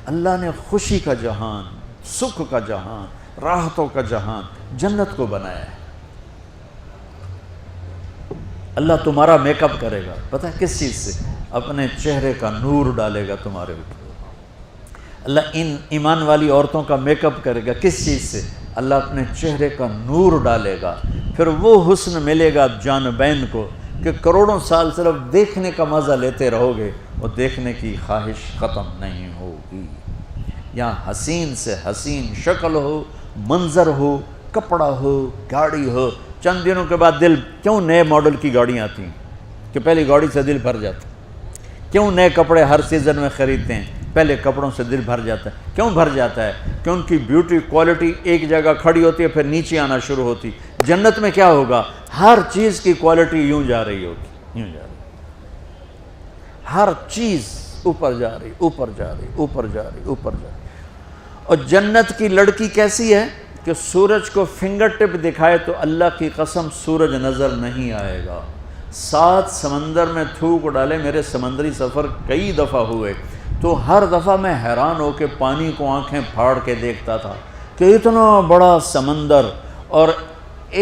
اللہ نے خوشی کا جہان، سکھ کا جہان، راحتوں کا جہان، جنت کو بنایا ہے. اللہ تمہارا میک اپ کرے گا، پتہ ہے کس چیز سے؟ اپنے چہرے کا نور ڈالے گا تمہارے اوپر. اللہ ان ایمان والی عورتوں کا میک اپ کرے گا کس چیز سے؟ اللہ اپنے چہرے کا نور ڈالے گا. پھر وہ حسن ملے گا جانبین کو کہ کروڑوں سال صرف دیکھنے کا مزہ لیتے رہو گے اور دیکھنے کی خواہش ختم نہیں ہوگی. یہاں حسین سے حسین شکل ہو، منظر ہو، کپڑا ہو، گاڑی ہو. چند دنوں کے بعد دل، کیوں نئے ماڈل کی گاڑیاں آتی ہیں کہ پہلی گاڑی سے دل بھر جاتا ہے. کیوں نئے کپڑے ہر سیزن میں خریدتے ہیں، پہلے کپڑوں سے دل بھر جاتا ہے. کیوں بھر جاتا ہے؟ کہ ان کی بیوٹی کوالٹی ایک جگہ کھڑی ہوتی ہے پھر نیچے آنا شروع ہوتی. جنت میں کیا ہوگا؟ ہر چیز کی کوالٹی یوں جا رہی ہوگی، یوں جا رہی، ہر چیز اوپر جا رہی، اوپر جا رہی، اوپر جا رہی، اوپر جا رہی. اور جنت کی لڑکی کیسی ہے کہ سورج کو فنگر ٹپ دکھائے تو اللہ کی قسم سورج نظر نہیں آئے گا. 7 سمندر میں تھوک ڈالے. میرے سمندری سفر کئی دفعہ ہوئے تو ہر دفعہ میں حیران ہو کے پانی کو آنکھیں پھاڑ کے دیکھتا تھا کہ اتنا بڑا سمندر اور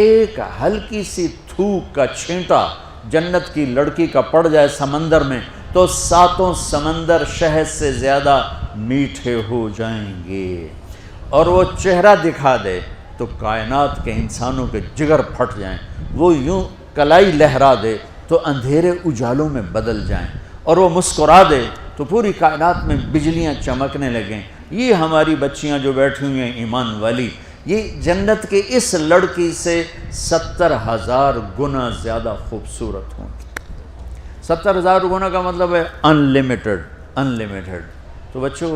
ایک ہلکی سی تھوک کا چھینٹا جنت کی لڑکی کا پڑ جائے سمندر میں تو 7 سمندر شہد سے زیادہ میٹھے ہو جائیں گے. اور وہ چہرہ دکھا دے تو کائنات کے انسانوں کے جگر پھٹ جائیں. وہ یوں کلائی لہرا دے تو اندھیرے اجالوں میں بدل جائیں. اور وہ مسکرا دے تو پوری کائنات میں بجلیاں چمکنے لگیں. یہ ہماری بچیاں جو بیٹھی ہوئی ہیں ایمان والی، یہ جنت کے اس لڑکی سے 70,000 گنا زیادہ خوبصورت ہوں. 70,000 گنا کا مطلب ہے انلیمیٹڈ، انلیمیٹڈ. تو بچوں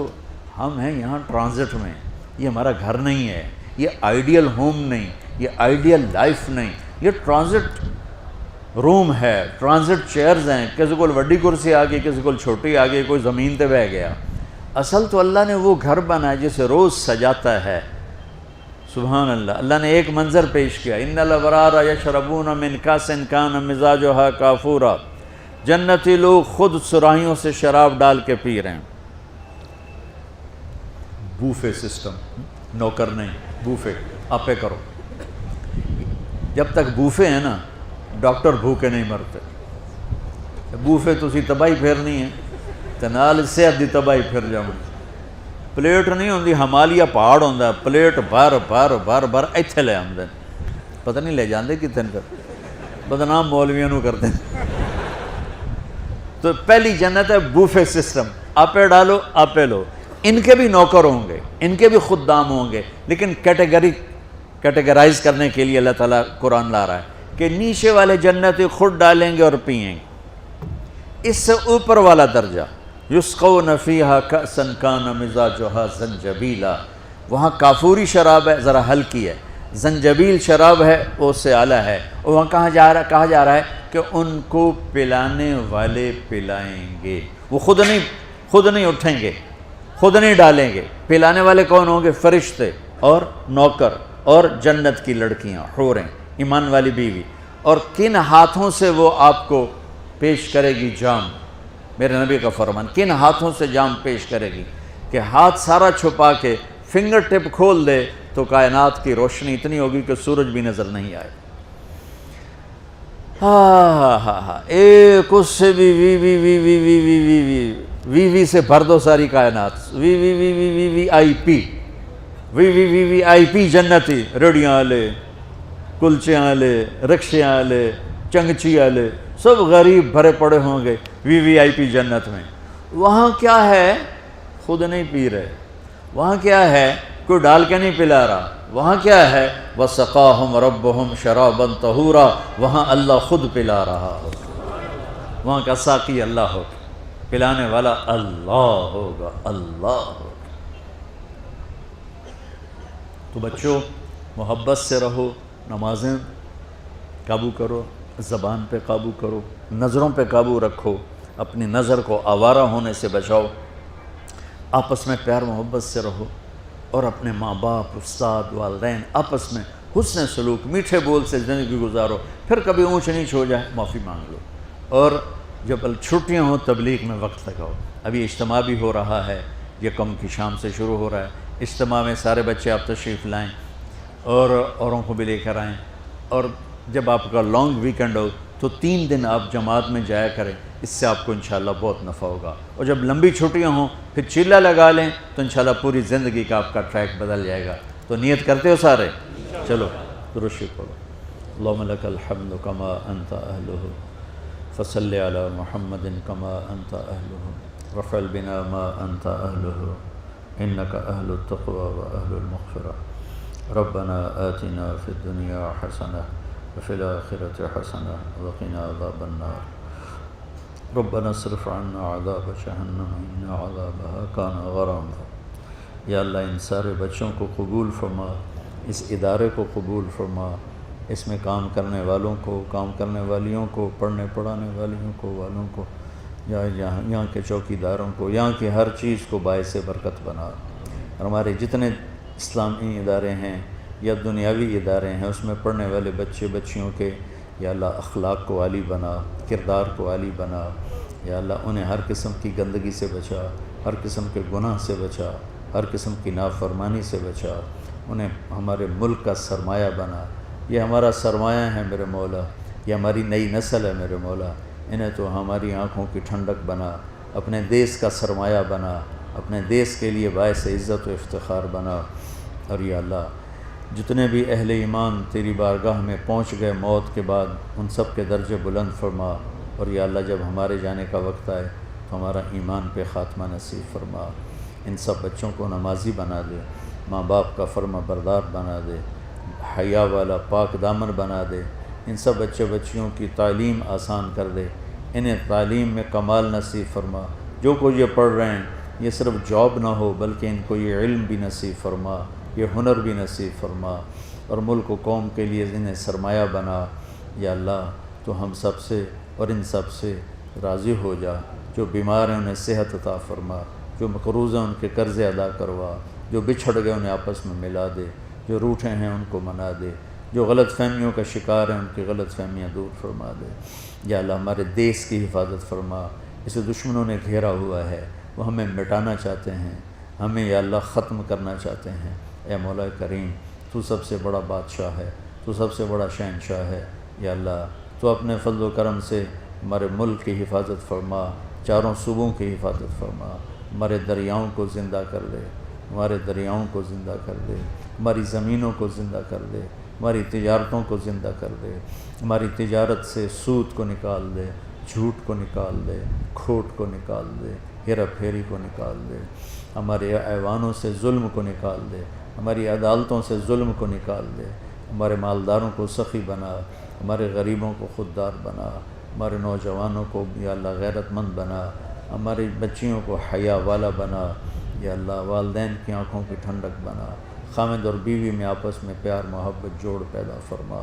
ہم ہیں یہاں ٹرانزٹ میں. یہ ہمارا گھر نہیں ہے، یہ آئیڈیل ہوم نہیں، یہ آئیڈیل لائف نہیں، یہ ٹرانزٹ روم ہے، ٹرانزٹ چیئرز ہیں. کسی کو وڈی کرسی آ گئی، کسی کو چھوٹی آ گئی، کوئی زمین تے بہ گیا. اصل تو اللہ نے وہ گھر بنایا جسے روز سجاتا ہے. سبحان اللہ. اللہ نے ایک منظر پیش کیا، ان الابرار یشربون من کاس کان مزاجها کافورا. جنتی لوگ خود سراہیوں سے شراب ڈال کے پی رہے ہیں. بوفے سسٹم، نوکر نہیں، بوفے آپے کرو. جب تک بوفے ہیں نا ڈاکٹر بھوکے نہیں مرتے. بوفے تسی تباہی پھیرنی ہے تو نال صحت دی تباہی پھر جاؤں. پلیٹ نہیں ہوندی، ہمالیہ پہاڑ ہوندا ہے، پلیٹ بھر بھر بھر بھر ایتھے لے آندے. پتہ نہیں لے جاندے کتنے کر، بدنام مولویاں نو کرتے ہیں. تو پہلی جنت ہے بوفے سسٹم، آپے ڈالو آپے لو. ان کے بھی نوکر ہوں گے، ان کے بھی خدام ہوں گے، لیکن کیٹیگرائز کرنے کے لیے اللہ تعالیٰ قرآن لا رہا ہے کہ نیچے والے جنتی خود ڈالیں گے اور پئیں گے. اس سے اوپر والا درجہ یسقون فیہا کأسا کان مزاجہا زنجبیلا، وہاں کافوری شراب ہے ذرا ہلکی ہے، زنجبیل شراب ہے وہ اس سے اعلیٰ ہے، اور وہاں کہا جا رہا ہے کہ ان کو پلانے والے پلائیں گے، وہ خود نہیں اٹھیں گے، خود نہیں ڈالیں گے، پلانے والے کون ہوں گے؟ فرشتے اور نوکر اور جنت کی لڑکیاں، حوریں، ایمان والی بیوی۔ اور کن ہاتھوں سے وہ آپ کو پیش کرے گی جام، میرے نبی کا فرمان، کن ہاتھوں سے جام پیش کرے گی کہ ہاتھ سارا چھپا کے فنگر ٹپ کھول دے تو کائنات کی روشنی اتنی ہوگی کہ سورج بھی نظر نہیں آئے۔ ایک اس سے بھی وی سے بھر دو ساری کائنات، وی آئی پی جنتی، ریڑیاں والے، کلچیاں والے، رکشیاں والے، چنگچی والے، سب غریب بھرے پڑے ہوں گے وی آئی پی جنت میں۔ وہاں کیا ہے؟ خود نہیں پی رہے، وہاں کیا ہے؟ کوئی ڈال کے نہیں پلا رہا، وہاں کیا ہے؟ وَسَقَاهُمْ رَبُّهُمْ شَرَابًا طَهُورًا، وہاں اللہ خود پلا رہا ہوگا، وہاں کا ساقی اللہ ہوگا، پلانے والا اللہ ہوگا، اللہ ہوگا۔ تو بچوں محبت سے رہو، نمازیں قابو کرو، زبان پہ قابو کرو، نظروں پہ قابو رکھو، اپنی نظر کو آوارہ ہونے سے بچاؤ، آپس میں پیار محبت سے رہو، اور اپنے ماں باپ، استاد، والدین، آپس میں حسن سلوک، میٹھے بول سے زندگی گزارو، پھر کبھی اونچ نیچ ہو جائے معافی مانگ لو، اور جب چھٹیاں ہوں تبلیغ میں وقت لگاؤ۔ ابھی اجتماع بھی ہو رہا ہے، یکم کی شام سے شروع ہو رہا ہے، اجتماع میں سارے بچے آپ تشریف لائیں اور اوروں کو بھی لے کر آئیں، اور جب آپ کا لانگ ویکنڈ ہو تو 3 دن آپ جماعت میں جایا کریں، اس سے آپ کو انشاءاللہ بہت نفع ہوگا، اور جب لمبی چھٹیاں ہوں پھر چلہ لگا لیں تو انشاءاللہ پوری زندگی کا آپ کا ٹریک بدل جائے گا۔ تو نیت کرتے ہو سارے؟ چلو درود شریف پڑھو۔ اللہم لک الحمد کما انت اہلہ فصل علی محمد کما انت اہلہ وفعل بنا ما انت اہلہ انک اہل التقوی و اہل المغفرہ۔ ربنا آتنا فی الدنیا حسنہ وفی الآخرۃ حسنہ وقنا عذاب النار۔ ربنا اصرف عنا عذاب جہنم ان عذابها کان غراما۔ یا اللہ ان سارے بچوں کو قبول فرما، اس ادارے کو قبول فرما، اس میں کام کرنے والوں کو، کام کرنے والیوں کو، پڑھنے پڑھانے والیوں کو، والوں کو، یا یہاں کے چوکیداروں کو، یہاں کی ہر چیز کو باعث برکت بنا، اور ہمارے جتنے اسلامی ادارے ہیں یا دنیاوی ادارے ہیں اس میں پڑھنے والے بچے بچیوں کے یا اللہ اخلاق کو عالی بنا، کردار کو عالی بنا، یا اللہ انہیں ہر قسم کی گندگی سے بچا، ہر قسم کے گناہ سے بچا، ہر قسم کی نافرمانی سے بچا، انہیں ہمارے ملک کا سرمایہ بنا۔ یہ ہمارا سرمایہ ہے میرے مولا، یہ ہماری نئی نسل ہے میرے مولا، انہیں تو ہماری آنکھوں کی ٹھنڈک بنا، اپنے دیس کا سرمایہ بنا، اپنے دیس کے لیے باعث عزت و افتخار بنا۔ اور یا اللہ جتنے بھی اہل ایمان تیری بارگاہ میں پہنچ گئے موت کے بعد، ان سب کے درجے بلند فرما، اور یا اللہ جب ہمارے جانے کا وقت آئے تو ہمارا ایمان پہ خاتمہ نصیب فرما۔ ان سب بچوں کو نمازی بنا دے، ماں باپ کا فرما بردار بنا دے، حیا والا پاک دامن بنا دے، ان سب بچے بچیوں کی تعلیم آسان کر دے، انہیں تعلیم میں کمال نصیب فرما، جو کچھ یہ پڑھ رہے ہیں یہ صرف جاب نہ ہو بلکہ ان کو یہ علم بھی نصیب فرما، یہ ہنر بھی نصیب فرما، اور ملک و قوم کے لیے انہیں سرمایہ بنا۔ یا اللہ تو ہم سب سے اور ان سب سے راضی ہو جا، جو بیمار ہیں انہیں صحت عطا فرما، جو مقروض ہیں ان کے قرضے ادا کروا، جو بچھڑ گئے انہیں آپس میں ملا دے، جو روٹھے ہیں ان کو منا دے، جو غلط فہمیوں کا شکار ہیں ان کی غلط فہمیاں دور فرما دے۔ یا اللہ ہمارے دیس کی حفاظت فرما، اسے دشمنوں نے گھیرا ہوا ہے، وہ ہمیں مٹانا چاہتے ہیں، ہمیں یا اللہ ختم کرنا چاہتے ہیں۔ اے مولا کریم تو سب سے بڑا بادشاہ ہے، تو سب سے بڑا شہنشاہ ہے، یا اللہ تو اپنے فضل و کرم سے ہمارے ملک کی حفاظت فرما، چاروں صوبوں کی حفاظت فرما، ہمارے دریاؤں کو زندہ کر دے، ہمارے دریاؤں کو زندہ کر دے، ہماری زمینوں کو زندہ کر دے، ہماری تجارتوں کو زندہ کر دے، ہماری تجارت سے سود کو نکال دے، جھوٹ کو نکال دے، کھوٹ کو نکال دے، ہیرا پھیری کو نکال دے، ہمارے ایوانوں سے ظلم کو نکال دے، ہماری عدالتوں سے ظلم کو نکال دے، ہمارے مالداروں کو سخی بنا، ہمارے غریبوں کو خوددار بنا، ہمارے نوجوانوں کو یا اللہ غیرت مند بنا، ہماری بچیوں کو حیا والا بنا، یا اللہ والدین کی آنکھوں کی ٹھنڈک بنا، خامد اور بیوی میں آپس میں پیار محبت جوڑ پیدا فرما،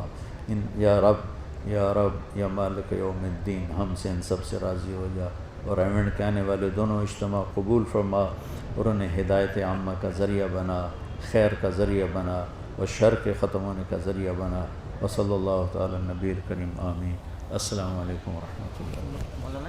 یا رب یا مالک یوم الدین ہم سے ان سب سے راضی ہو جا، اور ایونٹ کے آنے والے دونوں اجتماع قبول فرما، اور انہیں ہدایت عامہ کا ذریعہ بنا، خیر کا ذریعہ بنا، اور شر کے ختم ہونے کا ذریعہ بنا، وصلی اللہ تعالی نبی الکریم آمین۔ السلام علیکم ورحمۃ اللہ۔ مولانا